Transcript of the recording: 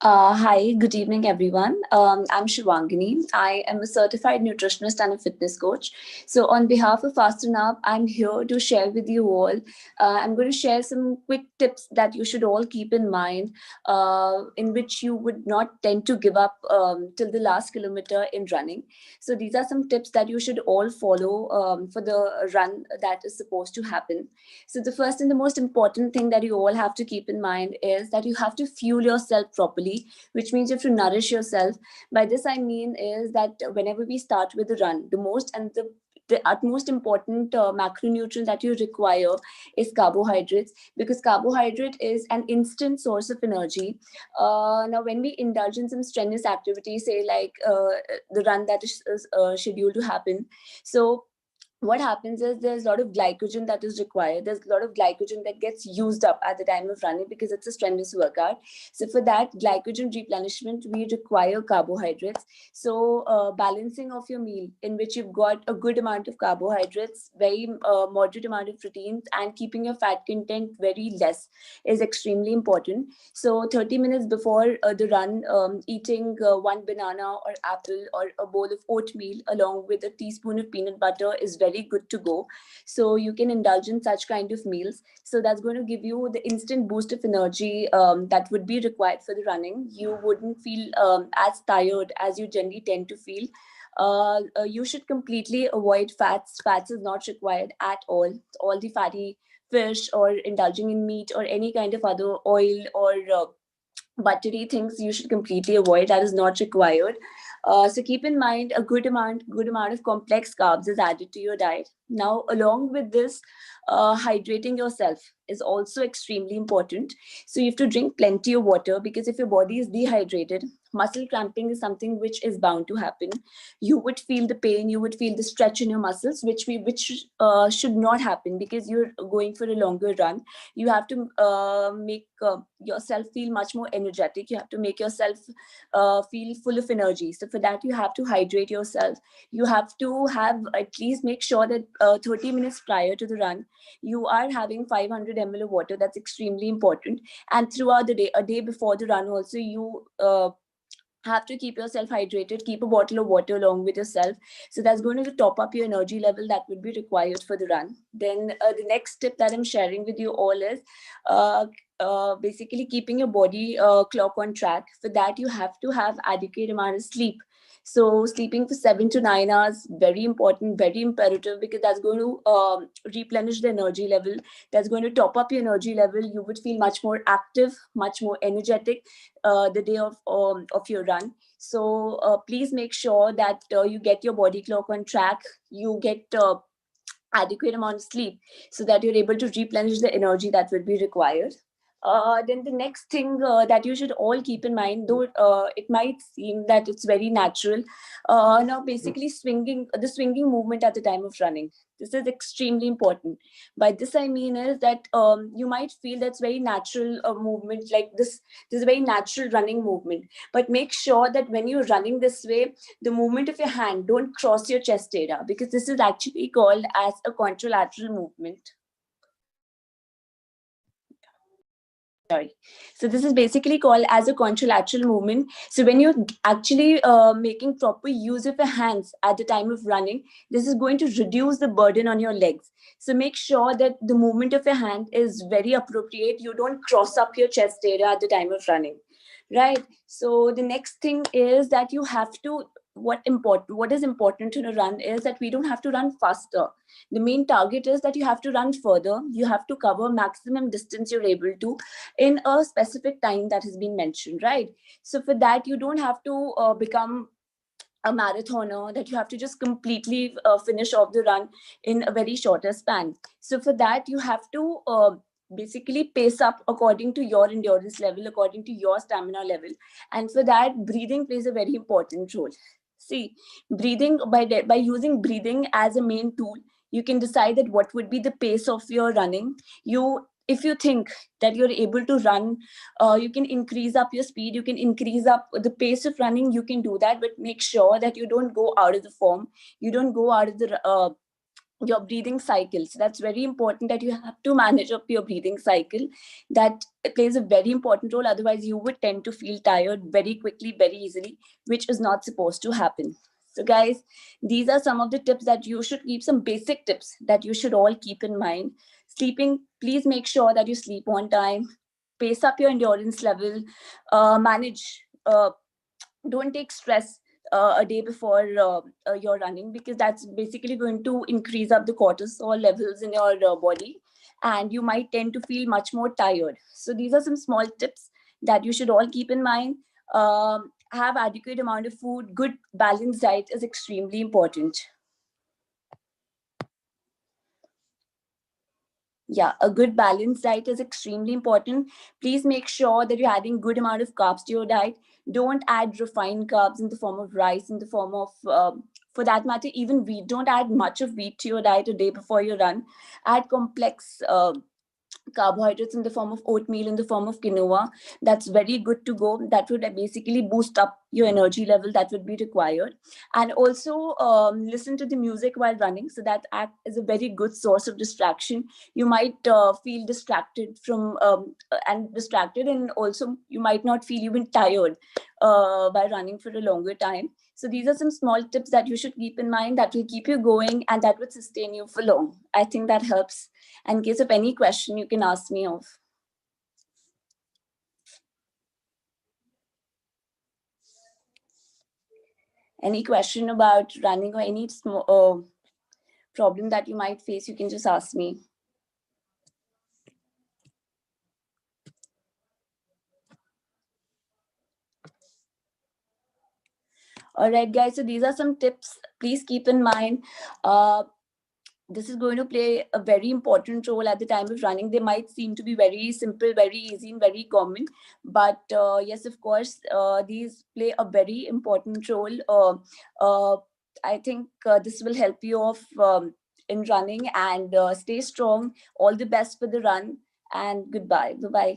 Hi, good evening, everyone. I'm Shivangni. I am a certified nutritionist and a fitness coach. So, on behalf of FAST&UP, I'm here to share with you all. I'm going to share some quick tips that you should all keep in mind, in which you would not tend to give up till the last kilometer in running. So, these are some tips that you should all follow for the run that is supposed to happen. So, the first and the most important thing that you all have to keep in mind is that you have to fuel yourself properly, which means you have to nourish yourself. By this, I mean is that whenever we start with a run, the utmost important macronutrient that you require is carbohydrates, because carbohydrate is an instant source of energy. Now, when we indulge in some strenuous activity, say like the run that is scheduled to happen, so what happens is there's a lot of glycogen that is required. There's a lot of glycogen that gets used up at the time of running because it's a strenuous workout. So for that glycogen replenishment, we require carbohydrates. So balancing of your meal in which you've got a good amount of carbohydrates, very moderate amount of proteins, and keeping your fat content very less is extremely important. So 30 minutes before the run, eating one banana or apple or a bowl of oatmeal along with a teaspoon of peanut butter is very good to go. So you can indulge in such kind of meals. So that's going to give you the instant boost of energy that would be required for the running. You wouldn't feel as tired as you generally tend to feel. You should completely avoid fats. Fats is not required at all. All the fatty fish or indulging in meat or any kind of other oil or buttery things you should completely avoid. That is not required. So keep in mind a good amount of complex carbs is added to your diet. Now, along with this, hydrating yourself is also extremely important. So you have to drink plenty of water, because if your body is dehydrated, muscle cramping is something which is bound to happen. You would feel the pain, you would feel the stretch in your muscles, which should not happen because you're going for a longer run. You have to make yourself feel much more energetic. You have to make yourself feel full of energy. So for that, you have to hydrate yourself. You have to have at least make sure that 30 minutes prior to the run, you are having 500 ml of water. That's extremely important. And throughout the day, a day before the run also, you have to keep yourself hydrated. Keep a bottle of water along with yourself. So that's going to top up your energy level that would be required for the run. Then the next tip that I'm sharing with you all is basically keeping your body clock on track. For that, you have to have adequate amount of sleep. So sleeping for 7 to 9 hours, very important, very imperative, because that's going to replenish the energy level. That's going to top up your energy level. You would feel much more active, much more energetic the day of your run. So please make sure that you get your body clock on track. You get adequate amount of sleep so that you're able to replenish the energy that will be required. Then the next thing that you should all keep in mind, though it might seem that it's very natural, now basically the swinging movement at the time of running. This is extremely important. By this I mean is that you might feel that's very natural movement, like this is a very natural running movement. But make sure that when you're running this way, the movement of your hand don't cross your chest area, because this is actually called as a contralateral movement. Sorry. So this is basically called as a contralateral movement. So when you're actually making proper use of your hands at the time of running, this is going to reduce the burden on your legs. So make sure that the movement of your hand is very appropriate. You don't cross up your chest area at the time of running, right? So the next thing is that you have to, what is important in a run is that we don't have to run faster. The main target is that you have to run further. You have to cover maximum distance you're able to in a specific time that has been mentioned, right? So for that, you don't have to become a marathoner, that you have to just completely finish off the run in a very shorter span. So for that, you have to basically pace up according to your endurance level, according to your stamina level. And for that, breathing plays a very important role. See, breathing, by using breathing as a main tool, you can decide that what would be the pace of your running. If you think that you're able to run, you can increase up your speed, you can increase up the pace of running, you can do that. But make sure that you don't go out of the form, you don't go out of the your breathing cycle. So that's very important, that you have to manage up your breathing cycle. That plays a very important role. Otherwise, you would tend to feel tired very quickly, very easily, which is not supposed to happen. So guys, these are some of the tips that you should keep, some basic tips that you should all keep in mind. Sleeping, please make sure that you sleep on time, pace up your endurance level, manage, don't take stress a day before you're running, because that's basically going to increase up the cortisol levels in your body, and you might tend to feel much more tired. So these are some small tips that you should all keep in mind. Have adequate amount of food. Good balanced diet is extremely important. Yeah, a good balanced diet is extremely important. Please make sure that you're adding good amount of carbs to your diet. Don't add refined carbs in the form of rice, in the form of for that matter, even wheat. Don't add much of wheat to your diet a day before you run. Add complex carbohydrates in the form of oatmeal, in the form of quinoa. That's very good to go. That would basically boost up your energy level that would be required. And also listen to the music while running, so that act is a very good source of distraction. You might feel distracted from and distracted, and also you might not feel even tired by running for a longer time. So these are some small tips that you should keep in mind, that will keep you going and that would sustain you for long. I think that helps. In case of any question, you can ask me of. Any question about running, or any problem that you might face, you can just ask me. All right, guys. So these are some tips. Please keep in mind. This is going to play a very important role at the time of running. They might seem to be very simple, very easy, and very common, but yes, of course, these play a very important role. I think this will help you off in running, and stay strong. All the best for the run, and goodbye. Bye bye.